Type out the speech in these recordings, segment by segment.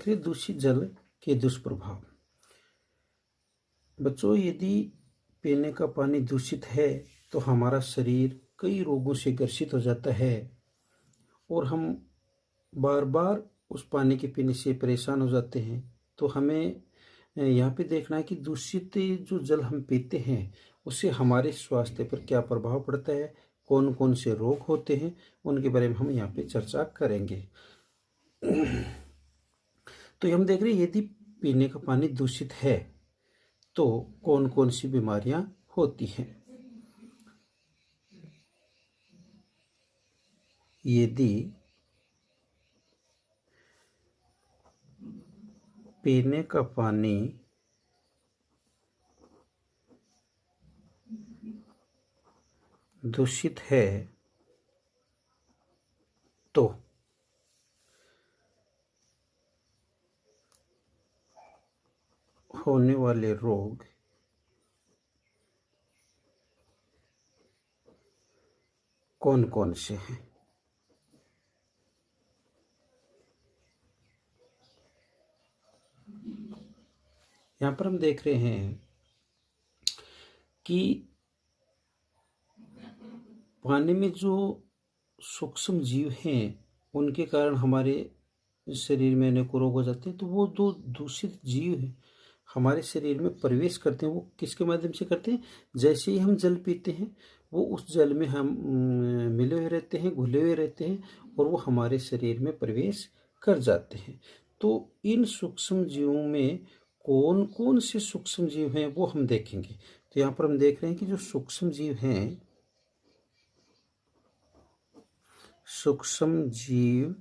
देख रहे दूषित जल के दुष्प्रभाव। बच्चों, यदि पीने का पानी दूषित है तो हमारा शरीर कई रोगों से ग्रसित हो जाता है और हम बार बार उस पानी के पीने से परेशान हो जाते हैं। तो हमें यहाँ पे देखना है कि दूषित जो जल हम पीते हैं उससे हमारे स्वास्थ्य पर क्या प्रभाव पड़ता है, कौन कौन से रोग होते हैं, उनके बारे में हम यहाँ पे चर्चा करेंगे। तो हम देख रहे हैं यदि पीने का पानी दूषित है तो कौन कौन सी बीमारियां होती हैं। यदि पीने का पानी दूषित है तो होने वाले रोग कौन कौन से हैं। यहाँ पर हम देख रहे हैं कि पानी में जो सूक्ष्म जीव हैं उनके कारण हमारे शरीर में अनेकों रोग हो जाते हैं। तो वो दो दूषित जीव हैं हमारे शरीर में प्रवेश करते हैं। वो किसके माध्यम से करते हैं? जैसे ही हम जल पीते हैं वो उस जल में हम मिले हुए रहते हैं, घुले हुए रहते हैं और वो हमारे शरीर में प्रवेश कर जाते हैं। तो इन सूक्ष्म जीवों में कौन कौन से सूक्ष्म जीव हैं वो हम देखेंगे। तो यहाँ पर हम देख रहे हैं कि जो सूक्ष्म जीव हैं, सूक्ष्म जीव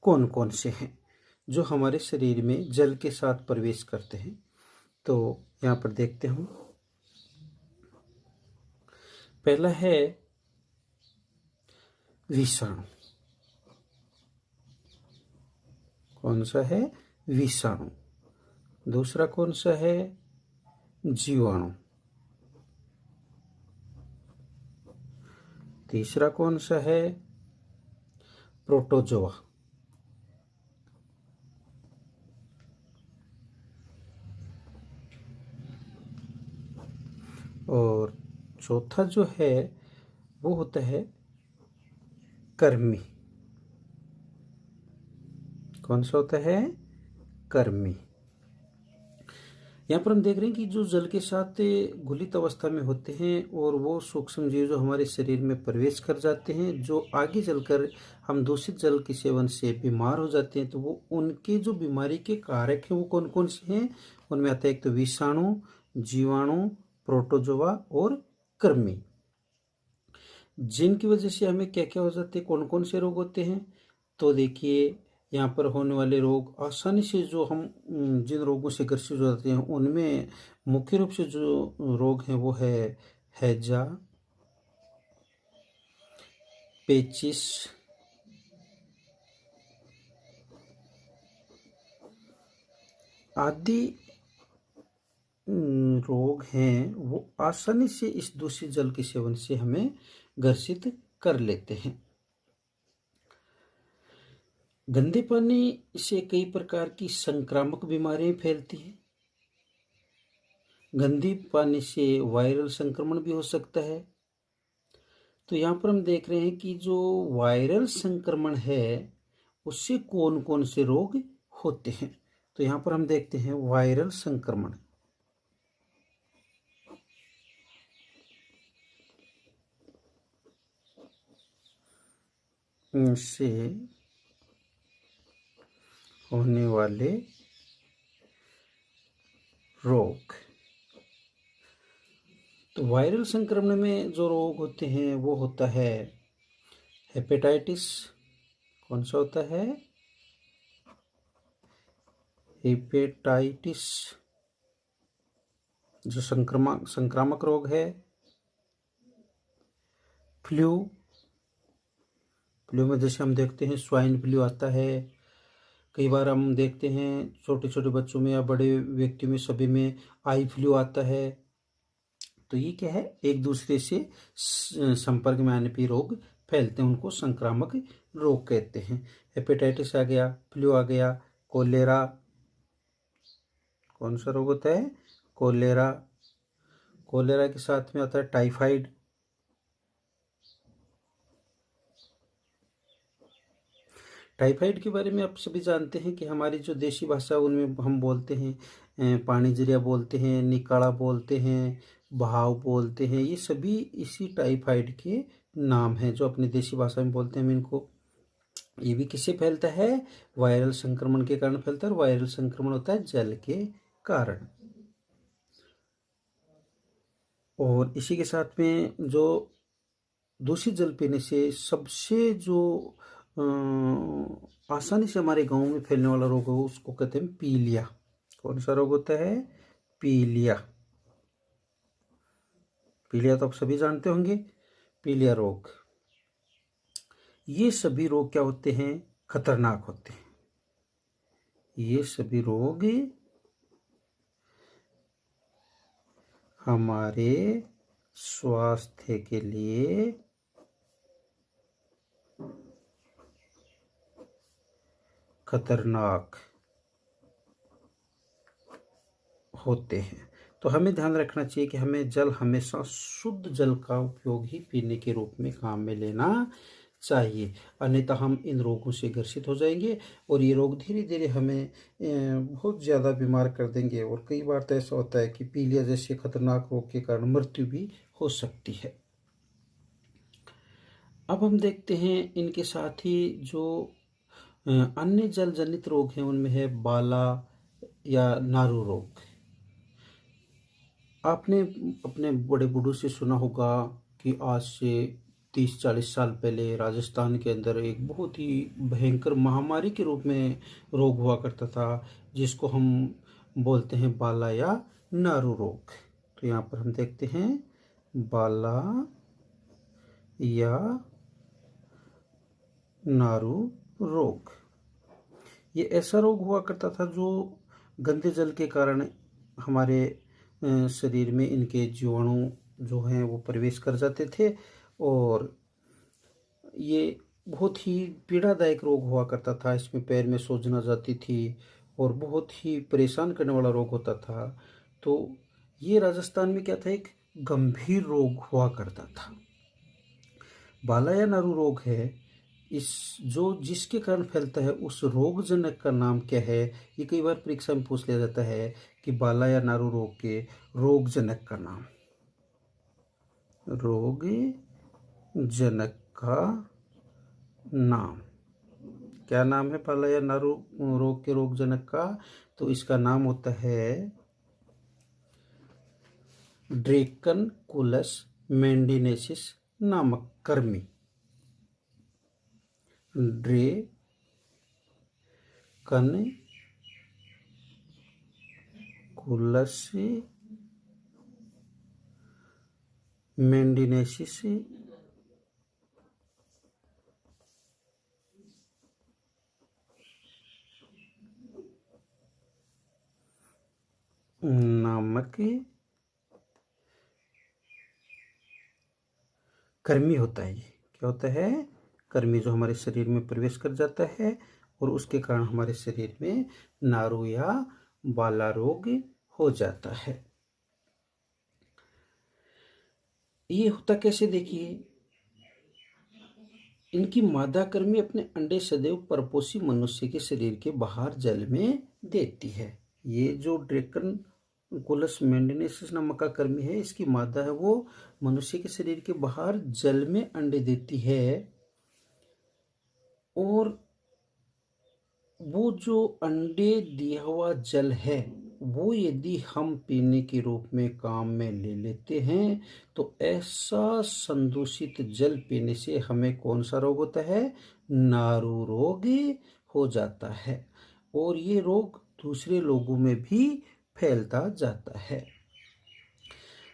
कौन कौन से हैं जो हमारे शरीर में जल के साथ प्रवेश करते हैं। तो यहाँ पर देखते हैं, पहला है विषाणु। कौन सा है? विषाणु। दूसरा कौन सा है? जीवाणु। तीसरा कौन सा है? प्रोटोजोआ। और चौथा जो है वो होता है कर्मी। कौन सा होता है? कर्मी। यहाँ पर हम देख रहे हैं कि जो जल के साथ घुलित अवस्था में होते हैं और वो सूक्ष्म जीव जो हमारे शरीर में प्रवेश कर जाते हैं, जो आगे चलकर हम दूषित जल के सेवन से बीमार हो जाते हैं। तो वो उनके जो बीमारी के कारक हैं वो कौन कौन से हैं? उनमें आता है एक तो विषाणु, जीवाणु, प्रोटोजोआ और कृमि। जिनकी वजह से हमें क्या क्या हो जाते हैं, कौन कौन से रोग होते हैं? तो देखिए, यहाँ पर होने वाले रोग आसानी से जो हम जिन रोगों से ग्रसित हो जाते हैं उनमें मुख्य रूप से जो रोग हैं वो है हैजा, पेचिस, आदि रोग हैं वो आसानी से इस दूषित जल के सेवन से हमें ग्रसित कर लेते हैं। गंदे पानी से कई प्रकार की संक्रामक बीमारियां फैलती हैं। गंदे पानी से वायरल संक्रमण भी हो सकता है। तो यहाँ पर हम देख रहे हैं कि जो वायरल संक्रमण है उससे कौन कौन से रोग होते हैं। तो यहाँ पर हम देखते हैं वायरल संक्रमण से होने वाले रोग। तो वायरल संक्रमण में जो रोग होते हैं वो होता है हेपेटाइटिस। कौन सा होता है? हेपेटाइटिस जो संक्रामक रोग है। फ्लू में जैसे हम देखते हैं स्वाइन फ्लू आता है। कई बार हम देखते हैं छोटे छोटे बच्चों में या बड़े व्यक्ति में सभी में आई फ्लू आता है। तो ये क्या है? एक दूसरे से संपर्क में आने पर रोग फैलते हैं, उनको संक्रामक रोग कहते हैं। हेपेटाइटिस आ गया, फ्लू आ गया, कोलेरा। कौन सा रोग होता है? कोलेरा। कोलेरा के साथ में आता है टाइफाइड। टाइफाइड के बारे में आप सभी जानते हैं कि हमारी जो देसी भाषा उनमें हम बोलते हैं पानीजरिया बोलते हैं, निकाड़ा बोलते हैं, बहाव बोलते हैं। ये सभी इसी टाइफाइड के नाम हैं जो अपनी देसी भाषा में बोलते हैं हम इनको। ये भी किससे फैलता है? वायरल संक्रमण के कारण फैलता है, और वायरल संक्रमण होता है जल के कारण। और इसी के साथ में जो दूषित जल पीने से सबसे जो आसानी से हमारे गांव में फैलने वाला रोग हो उसको कहते हैं पीलिया। कौन सा रोग होता है? पीलिया। पीलिया तो आप सभी जानते होंगे, पीलिया रोग। ये सभी रोग क्या होते हैं? खतरनाक होते हैं। ये सभी रोग हमारे स्वास्थ्य के लिए खतरनाक होते हैं। तो हमें ध्यान रखना चाहिए कि हमें जल हमेशा शुद्ध जल का उपयोग ही पीने के रूप में काम में लेना चाहिए, अन्यथा हम इन रोगों से ग्रसित हो जाएंगे और ये रोग धीरे धीरे हमें बहुत ज़्यादा बीमार कर देंगे। और कई बार तो ऐसा होता है कि पीलिया जैसे खतरनाक रोग के कारण मृत्यु भी हो सकती है। अब हम देखते हैं इनके साथ ही जो अन्य जल जनित रोग हैं उनमें है बाला या नारू रोग। आपने अपने बड़े बूढ़ों से सुना होगा कि आज से 30-40 साल पहले राजस्थान के अंदर एक बहुत ही भयंकर महामारी के रूप में रोग हुआ करता था, जिसको हम बोलते हैं बाला या नारू रोग। तो यहाँ पर हम देखते हैं बाला या नारू रोग। ये ऐसा रोग हुआ करता था जो गंदे जल के कारण हमारे शरीर में इनके जीवाणु जो हैं वो प्रवेश कर जाते थे, और ये बहुत ही पीड़ादायक रोग हुआ करता था। इसमें पैर में सूजन आ जाती थी और बहुत ही परेशान करने वाला रोग होता था। तो ये राजस्थान में क्या था, एक गंभीर रोग हुआ करता था। बाला या नारू रोग है इस जो जिसके कारण फैलता है उस रोगजनक का नाम क्या है? ये कई बार परीक्षा में पूछ लिया जाता है कि बाला या नारू रोग के रोगजनक का नाम। रोगजनक का नाम क्या नाम है बाला या नारू रोग के रोगजनक का? तो इसका नाम होता है ड्रेकनकुलस मेंडिनेसिस नामक कृमि। ड्रेकनकुलस मेंडिनेसिस नामक कृमि होता है। ये क्या होता है? कृमि जो हमारे शरीर में प्रवेश कर जाता है और उसके कारण हमारे शरीर में नारू या बाला रोग हो जाता है। ये होता कैसे? देखिए, इनकी मादा कृमि अपने अंडे सदैव परपोषी मनुष्य के शरीर के बाहर जल में देती है। ये जो ड्रेकनकुलस मेंडिनेसिस नामक का कृमि है, इसकी मादा है वो मनुष्य के शरीर के बाहर जल में अंडे देती है, और वो जो अंडे दिया हुआ जल है वो यदि हम पीने के रूप में काम में ले लेते हैं तो ऐसा संदूषित जल पीने से हमें कौन सा रोग होता है? नारू रोग हो जाता है, और ये रोग दूसरे लोगों में भी फैलता जाता है।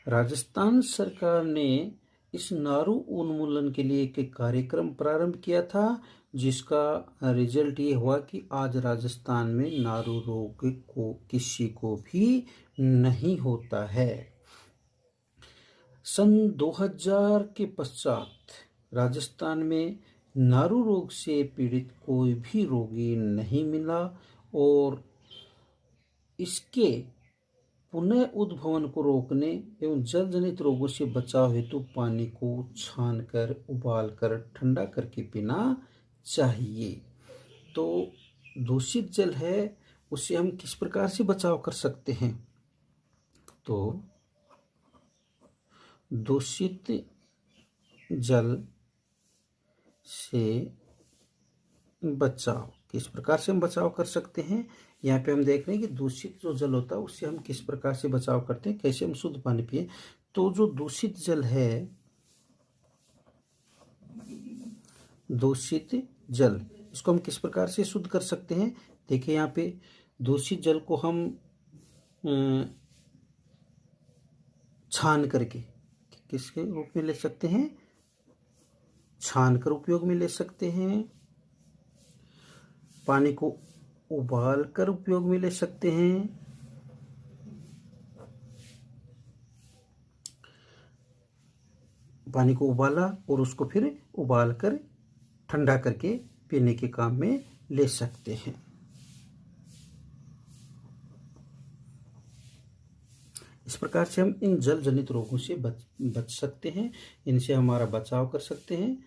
राजस्थान सरकार ने इस नारू उन्मूलन के लिए एक कार्यक्रम प्रारंभ किया था, जिसका रिजल्ट ये हुआ कि आज राजस्थान में नारू रोग को किसी को भी नहीं होता है। सन 2000 के पश्चात राजस्थान में नारू रोग से पीड़ित कोई भी रोगी नहीं मिला, और इसके पुनः उद्भवन को रोकने एवं जल जनित रोगों से बचाव हेतु पानी को छानकर, उबालकर, ठंडा करके पीना चाहिए। तो दूषित जल है उससे हम किस प्रकार से बचाव कर सकते हैं? तो दूषित जल से बचाव किस प्रकार से हम बचाव कर सकते हैं? यहाँ पे हम देख रहे हैं कि दूषित जो जल होता है उससे हम किस प्रकार से बचाव करते हैं, कैसे हम शुद्ध पानी पिए। तो जो दूषित जल है, दूषित जल, इसको हम किस प्रकार से शुद्ध कर सकते हैं? देखिए यहाँ पे दूषित जल को हम छान करके किसके रूप में ले सकते हैं? छान कर उपयोग में ले सकते हैं। पानी को उबाल कर उपयोग में ले सकते हैं। पानी को उबाला और उसको फिर उबाल कर ठंडा करके पीने के काम में ले सकते हैं। इस प्रकार से हम इन जल जनित रोगों से बच सकते हैं, इनसे हमारा बचाव कर सकते हैं।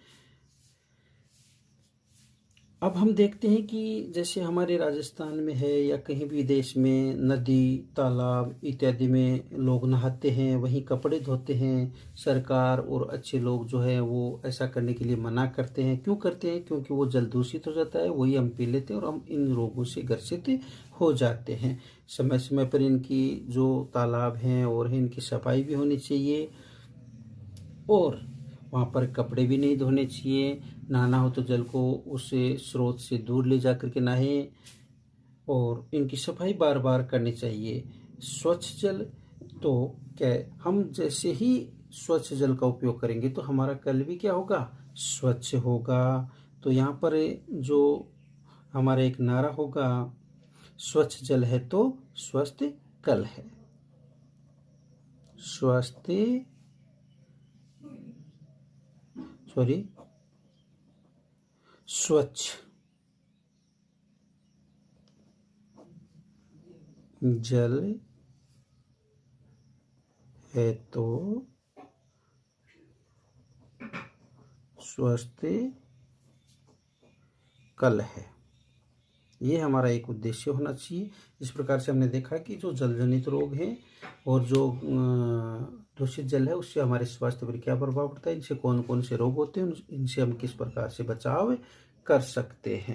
अब हम देखते हैं कि जैसे हमारे राजस्थान में है या कहीं भी देश में नदी, तालाब इत्यादि में लोग नहाते हैं, वहीं कपड़े धोते हैं। सरकार और अच्छे लोग जो है वो ऐसा करने के लिए मना करते हैं। क्यों करते हैं? क्योंकि वो जल दूषित हो जाता है, वही हम पी लेते हैं और हम इन रोगों से ग्रसित हो जाते हैं। समय समय पर इनकी जो तालाब हैं और इनकी सफाई भी होनी चाहिए और वहाँ पर कपड़े भी नहीं धोने चाहिए। नहाना हो तो जल को उस स्रोत से दूर ले जा करके नहाएं और इनकी सफाई बार बार करनी चाहिए। स्वच्छ जल, तो क्या हम जैसे ही स्वच्छ जल का उपयोग करेंगे तो हमारा कल भी क्या होगा? स्वच्छ होगा। तो यहाँ पर जो हमारा एक नारा होगा, स्वच्छ जल है तो स्वस्थ कल है। स्वच्छ जल है तो स्वस्थ कल है। ये हमारा एक उद्देश्य होना चाहिए। इस प्रकार से हमने देखा कि जो जल जनित रोग हैं और जो दूषित जल है उससे हमारे स्वास्थ्य पर क्या प्रभाव पड़ता है, इनसे कौन कौन से रोग होते हैं, इनसे हम किस प्रकार से बचाव कर सकते हैं।